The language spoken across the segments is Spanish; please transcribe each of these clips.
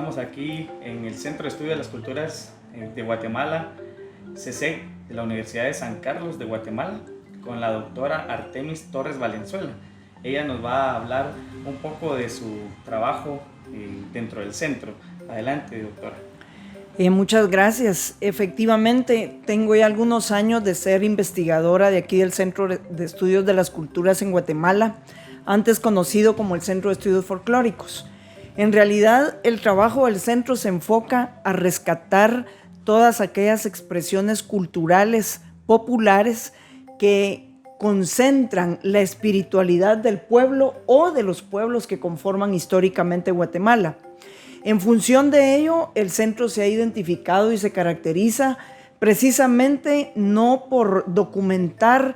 estamos aquí en el Centro de Estudio de las Culturas de Guatemala, CESEG, de la Universidad de San Carlos de Guatemala, con la doctora Artemis Torres Valenzuela. Ella nos va a hablar un poco de su trabajo dentro del centro. Adelante, doctora. Muchas gracias. Efectivamente, tengo ya algunos años de ser investigadora de aquí del Centro de Estudios de las Culturas en Guatemala, antes conocido como el Centro de Estudios Folclóricos. En realidad, el trabajo del centro se enfoca a rescatar todas aquellas expresiones culturales populares que concentran la espiritualidad del pueblo o de los pueblos que conforman históricamente Guatemala. En función de ello, el centro se ha identificado y se caracteriza precisamente no por documentar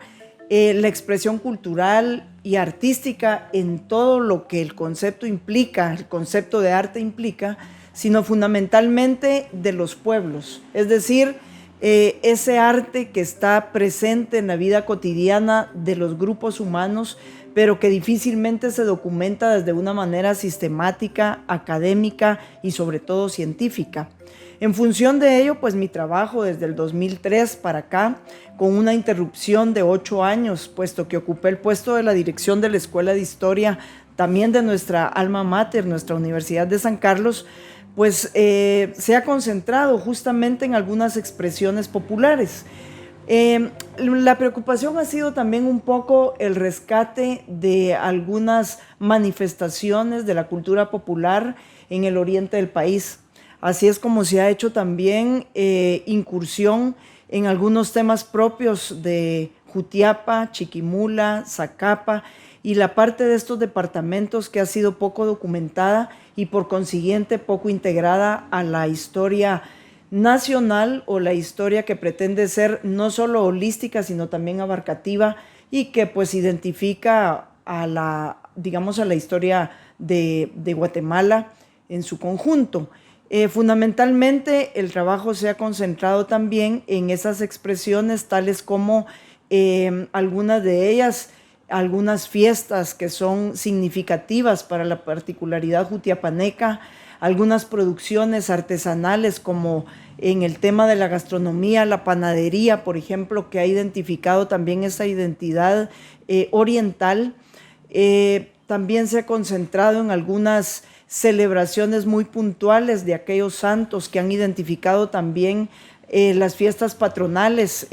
la expresión cultural y artística en todo lo que el concepto implica, el concepto de arte implica, sino fundamentalmente de los pueblos, es decir, ese arte que está presente en la vida cotidiana de los grupos humanos, pero que difícilmente se documenta desde una manera sistemática, académica y sobre todo científica. En función de ello, pues mi trabajo desde el 2003 para acá, con una interrupción de 8 años, puesto que ocupé el puesto de la dirección de la Escuela de Historia, también de nuestra alma mater, nuestra Universidad de San Carlos, pues se ha concentrado justamente en algunas expresiones populares. La preocupación ha sido también un poco el rescate de algunas manifestaciones de la cultura popular en el oriente del país. Así es como se ha hecho también incursión en algunos temas propios de Jutiapa, Chiquimula, Zacapa y la parte de estos departamentos que ha sido poco documentada y por consiguiente poco integrada a la historia nacional o la historia que pretende ser no solo holística sino también abarcativa y que pues identifica a la historia de Guatemala en su conjunto. Fundamentalmente el trabajo se ha concentrado también en esas expresiones tales como algunas de ellas, algunas fiestas que son significativas para la particularidad jutiapaneca, algunas producciones artesanales como en el tema de la gastronomía, la panadería, por ejemplo, que ha identificado también esa identidad oriental. También se ha concentrado en algunas celebraciones muy puntuales de aquellos santos que han identificado también las fiestas patronales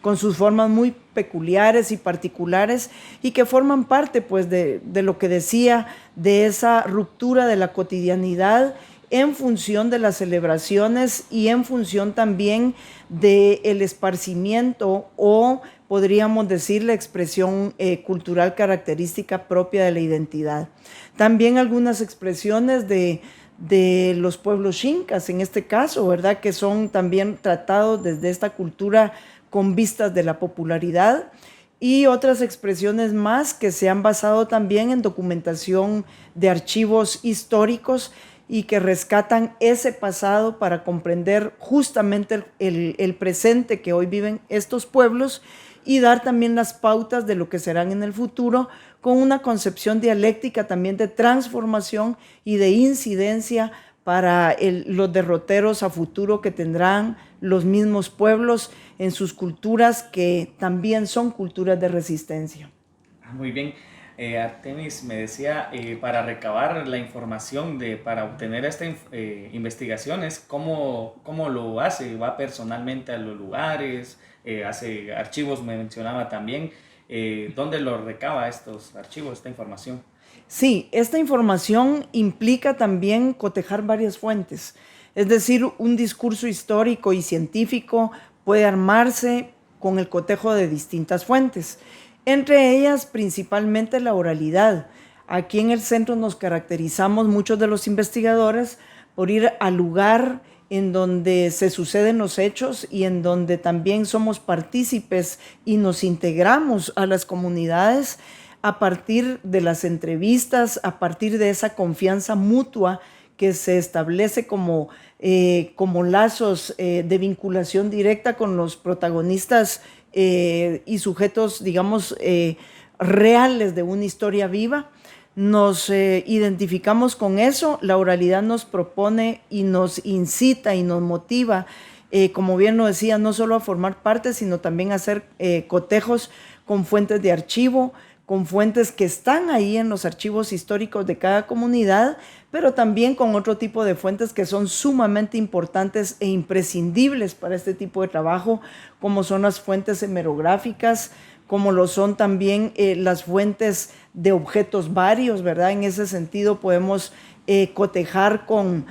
con sus formas muy peculiares y particulares y que forman parte pues, de lo que decía, de esa ruptura de la cotidianidad en función de las celebraciones y en función también del esparcimiento o podríamos decir la expresión cultural característica propia de la identidad. También algunas expresiones de los pueblos xincas, en este caso, ¿verdad? Que son también tratados desde esta cultura con vistas de la popularidad y otras expresiones más que se han basado también en documentación de archivos históricos y que rescatan ese pasado para comprender justamente el presente que hoy viven estos pueblos y dar también las pautas de lo que serán en el futuro con una concepción dialéctica también de transformación y de incidencia para los derroteros a futuro que tendrán los mismos pueblos en sus culturas que también son culturas de resistencia. Muy bien. Artemis me decía, para recabar la información, para obtener estas investigaciones, ¿cómo lo hace? ¿Va personalmente a los lugares? ¿Hace archivos? Me mencionaba también. ¿Dónde lo recaba estos archivos, esta información? Sí, esta información implica también cotejar varias fuentes. Es decir, un discurso histórico y científico puede armarse con el cotejo de distintas fuentes. Entre ellas, principalmente la oralidad. Aquí en el centro nos caracterizamos muchos de los investigadores por ir al lugar en donde se suceden los hechos y en donde también somos partícipes y nos integramos a las comunidades a partir de las entrevistas, a partir de esa confianza mutua que se establece como lazos de vinculación directa con los protagonistas y sujetos, digamos, reales de una historia viva. nos identificamos con eso. La oralidad nos propone y nos incita y nos motiva, como bien lo decía, no solo a formar parte, sino también a hacer cotejos con fuentes de archivo, con fuentes que están ahí en los archivos históricos de cada comunidad, pero también con otro tipo de fuentes que son sumamente importantes e imprescindibles para este tipo de trabajo, como son las fuentes hemerográficas, como lo son también las fuentes de objetos varios, ¿verdad? En ese sentido podemos cotejar con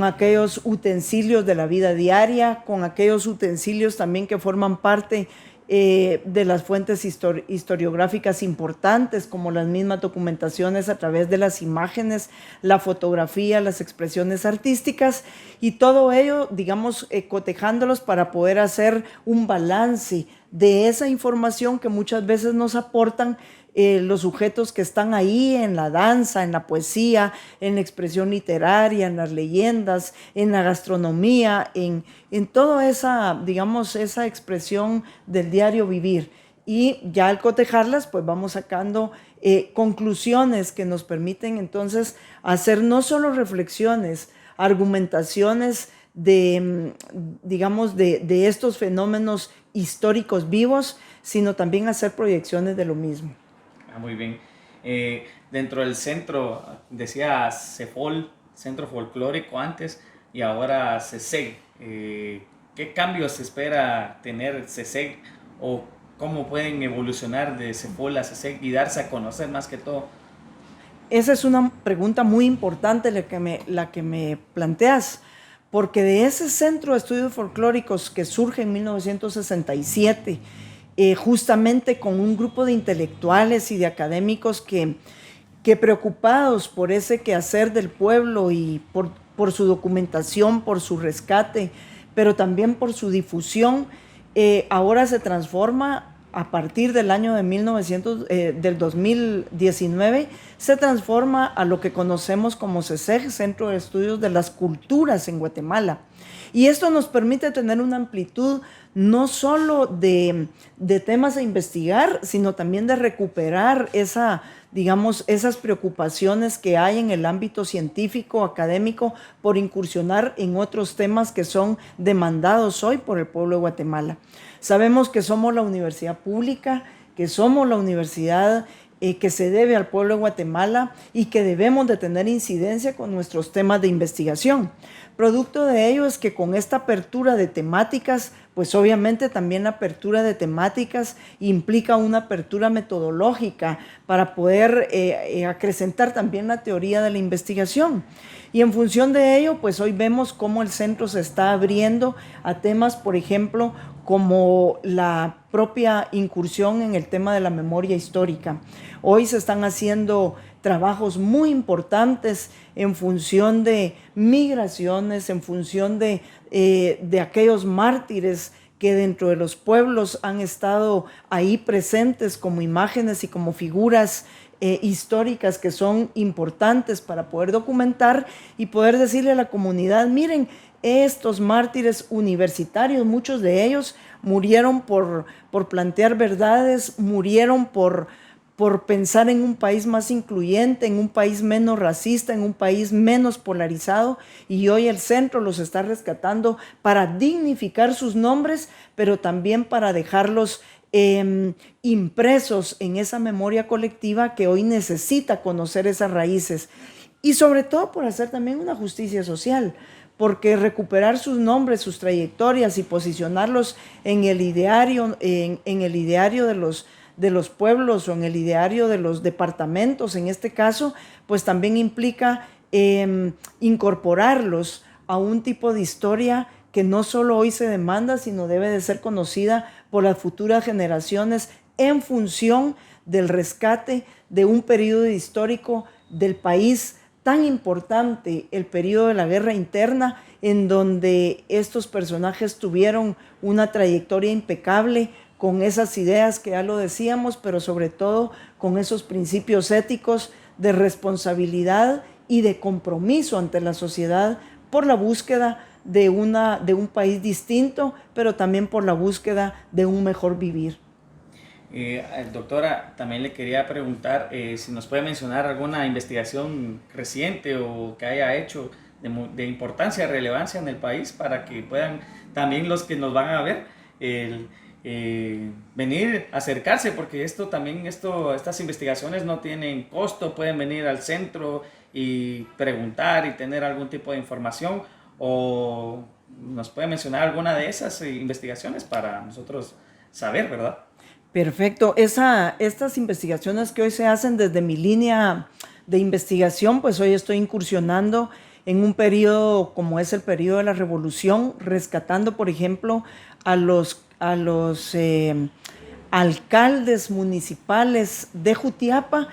aquellos utensilios de la vida diaria, con aquellos utensilios también que forman parte de las fuentes historiográficas importantes, como las mismas documentaciones a través de las imágenes, la fotografía, las expresiones artísticas, y todo ello, digamos, cotejándolos para poder hacer un balance de esa información que muchas veces nos aportan los sujetos que están ahí en la danza, en la poesía, en la expresión literaria, en las leyendas, en la gastronomía, en toda esa, digamos, esa expresión del diario vivir. Y ya al cotejarlas, pues vamos sacando conclusiones que nos permiten entonces hacer no solo reflexiones, argumentaciones de, digamos, de estos fenómenos históricos vivos, sino también hacer proyecciones de lo mismo. Muy bien. Dentro del centro, decía CEFOL, Centro Folclórico antes, y ahora CESEG. ¿Qué cambios se espera tener CESEG o cómo pueden evolucionar de CEFOL a CESEG y darse a conocer más que todo? Esa es una pregunta muy importante la que me planteas, porque de ese Centro de Estudios Folclóricos que surge en 1967, justamente con un grupo de intelectuales y de académicos que preocupados por ese quehacer del pueblo y por su documentación, por su rescate, pero también por su difusión, ahora se transforma a partir del año del 2019, se transforma a lo que conocemos como CESEG, Centro de Estudios de las Culturas en Guatemala. Y esto nos permite tener una amplitud no solo de temas a investigar, sino también de recuperar esas preocupaciones que hay en el ámbito científico, académico, por incursionar en otros temas que son demandados hoy por el pueblo de Guatemala. Sabemos que somos la universidad pública, que somos la universidad que se debe al pueblo de Guatemala y que debemos de tener incidencia con nuestros temas de investigación. Producto de ello es que con esta apertura de temáticas, pues obviamente también la apertura de temáticas implica una apertura metodológica para poder acrecentar también la teoría de la investigación. Y en función de ello, pues hoy vemos cómo el centro se está abriendo a temas, por ejemplo, como la propia incursión en el tema de la memoria histórica. Hoy se están haciendo trabajos muy importantes en función de migraciones, en función de aquellos mártires que dentro de los pueblos han estado ahí presentes como imágenes y como figuras históricas que son importantes para poder documentar y poder decirle a la comunidad, miren, estos mártires universitarios, muchos de ellos murieron por plantear verdades, murieron por pensar en un país más incluyente, en un país menos racista, en un país menos polarizado, y hoy el centro los está rescatando para dignificar sus nombres, pero también para dejarlos impresos en esa memoria colectiva que hoy necesita conocer esas raíces, y sobre todo por hacer también una justicia social, porque recuperar sus nombres, sus trayectorias y posicionarlos en el ideario, en el ideario de los pueblos o en el ideario de los departamentos, en este caso, pues también implica incorporarlos a un tipo de historia que no solo hoy se demanda, sino debe de ser conocida por las futuras generaciones en función del rescate de un periodo histórico del país tan importante, el periodo de la guerra interna, en donde estos personajes tuvieron una trayectoria impecable, con esas ideas que ya lo decíamos, pero sobre todo con esos principios éticos de responsabilidad y de compromiso ante la sociedad por la búsqueda de un país distinto, pero también por la búsqueda de un mejor vivir. Doctora, también le quería preguntar si nos puede mencionar alguna investigación reciente o que haya hecho de importancia, relevancia en el país para que puedan también los que nos van a ver venir, acercarse, porque estas investigaciones no tienen costo, pueden venir al centro y preguntar y tener algún tipo de información, o nos puede mencionar alguna de esas investigaciones para nosotros saber, ¿verdad? Perfecto. Estas investigaciones que hoy se hacen desde mi línea de investigación, pues hoy estoy incursionando en un periodo como es el periodo de la Revolución, rescatando, por ejemplo, a los alcaldes municipales de Jutiapa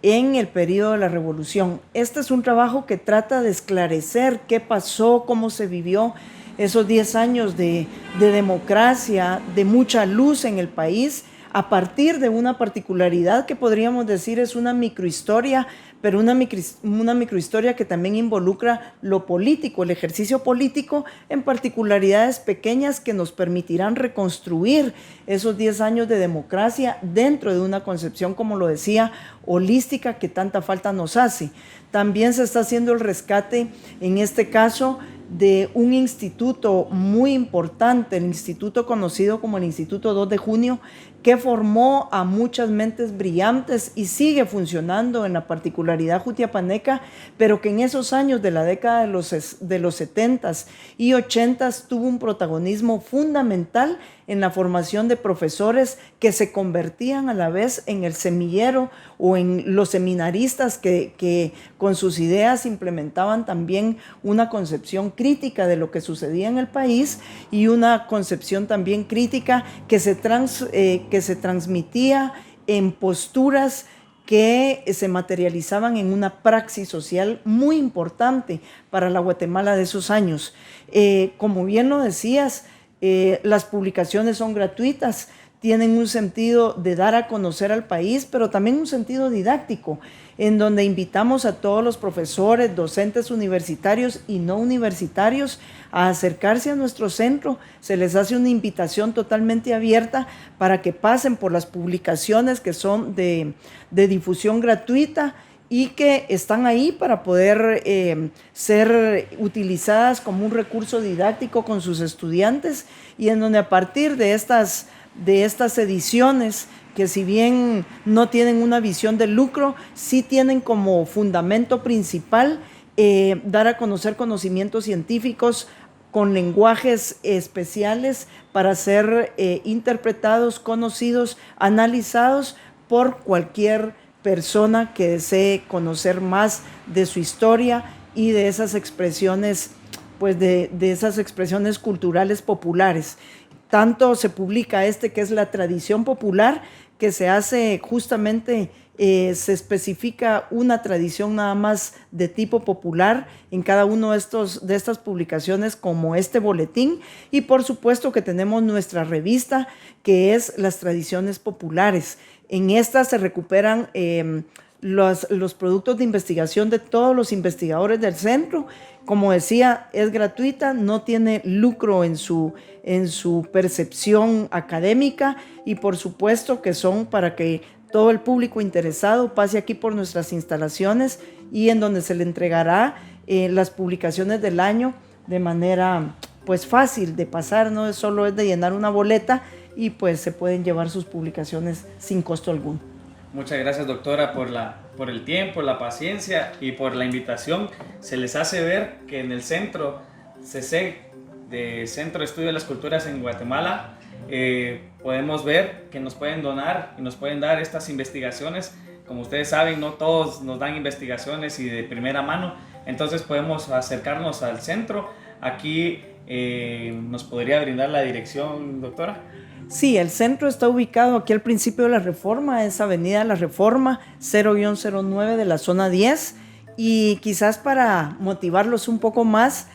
en el periodo de la Revolución. Este es un trabajo que trata de esclarecer qué pasó, cómo se vivió esos 10 años de democracia, de mucha luz en el país, a partir de una particularidad que podríamos decir es una microhistoria, pero una microhistoria que también involucra lo político, el ejercicio político en particularidades pequeñas que nos permitirán reconstruir esos 10 años de democracia dentro de una concepción, como lo decía, holística que tanta falta nos hace. También se está haciendo el rescate, en este caso, de un instituto muy importante, el instituto conocido como el Instituto 2 de Junio, que formó a muchas mentes brillantes y sigue funcionando en la particularidad jutiapaneca, pero que en esos años de la década de los 70s y 80s tuvo un protagonismo fundamental en la formación de profesores que se convertían a la vez en el semillero o en los seminaristas que con sus ideas implementaban también una concepción crítica de lo que sucedía en el país y una concepción también crítica que se transmitía en posturas que se materializaban en una praxis social muy importante para la Guatemala de esos años. Como bien lo decías, las publicaciones son gratuitas, tienen un sentido de dar a conocer al país, pero también un sentido didáctico, en donde invitamos a todos los profesores, docentes universitarios y no universitarios a acercarse a nuestro centro. Se les hace una invitación totalmente abierta para que pasen por las publicaciones que son de difusión gratuita y que están ahí para poder ser utilizadas como un recurso didáctico con sus estudiantes, y en donde a partir de estas ediciones, que si bien no tienen una visión de lucro, sí tienen como fundamento principal dar a conocer conocimientos científicos con lenguajes especiales para ser interpretados, conocidos, analizados por cualquier persona que desee conocer más de su historia y de esas expresiones, pues de esas expresiones culturales populares. Tanto se publica que es la tradición popular, que se hace justamente, se especifica una tradición nada más de tipo popular en cada uno de estas publicaciones, como este boletín, y por supuesto que tenemos nuestra revista, que es Las Tradiciones Populares. En esta se recuperan los productos de investigación de todos los investigadores del centro. Como decía, es gratuita, no tiene lucro en su percepción académica, y por supuesto que son para que todo el público interesado pase aquí por nuestras instalaciones, y en donde se le entregará las publicaciones del año de manera pues fácil de pasar, no solo es de llenar una boleta y pues se pueden llevar sus publicaciones sin costo alguno. Muchas gracias, doctora, por el tiempo, la paciencia y por la invitación. Se les hace ver que en el centro CC, de Centro de Estudio de las Culturas en Guatemala, podemos ver que nos pueden donar y nos pueden dar estas investigaciones. Como ustedes saben, no todos nos dan investigaciones y de primera mano, entonces podemos acercarnos al centro. Aquí ¿nos podría brindar la dirección, doctora? Sí, el centro está ubicado aquí al principio de la Reforma, es Avenida La Reforma 0-09 de la zona 10, y quizás para motivarlos un poco más,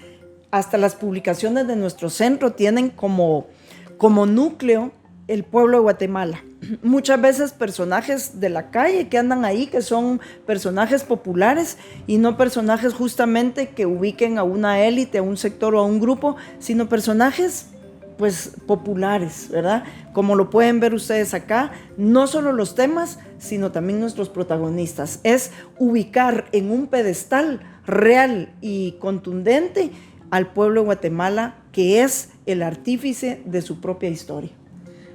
hasta las publicaciones de nuestro centro tienen como núcleo el pueblo de Guatemala. Muchas veces personajes de la calle que andan ahí, que son personajes populares y no personajes justamente que ubiquen a una élite, a un sector o a un grupo, sino personajes pues populares, ¿verdad? Como lo pueden ver ustedes acá, no solo los temas, sino también nuestros protagonistas. Es ubicar en un pedestal real y contundente al pueblo de Guatemala, que es el artífice de su propia historia.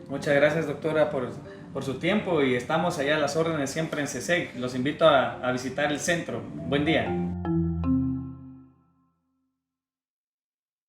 Muchas gracias, doctora, por su tiempo, y estamos allá a las órdenes siempre en CESEC. Los invito a visitar el centro. Buen día.